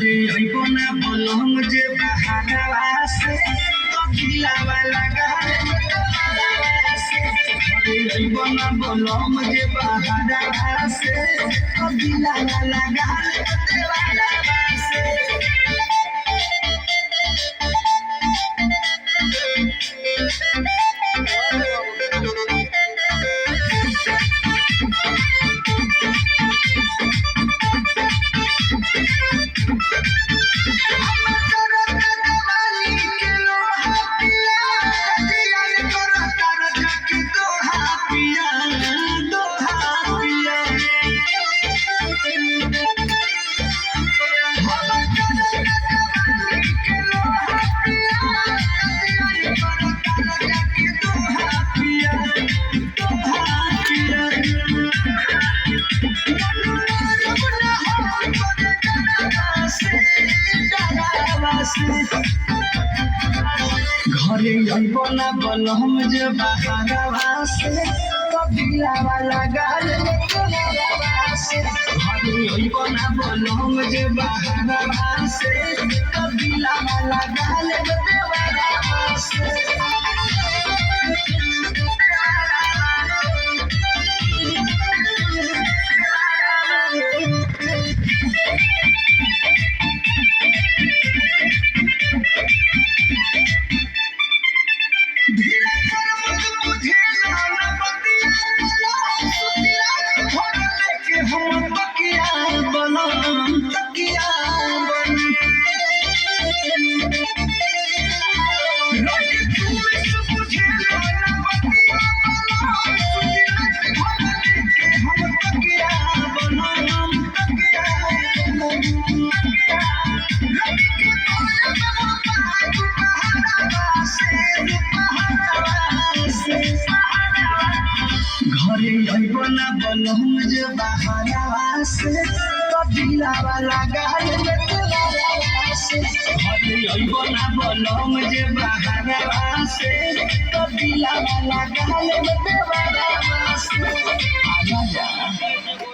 घरे अइबो ना बोलम जे बहारवा से कपिलावा लगा घरे अइबो ना बोलम जे बहारवा से कपिलावा लगा देवाला से घरे अइबो ना बोलम जे बहारवा से कपिलावा लगा देवाला से घरे अइबो ना बोलम जे बहारवा से कपिलावा लगा देवाला से घरे अइबो ना बोलम जे बहारवा से कपिलावा लगा देवाला से घरे अइबो ना बोलम जे बहारवा से कपिलावा लगा देवाला से आजा जा।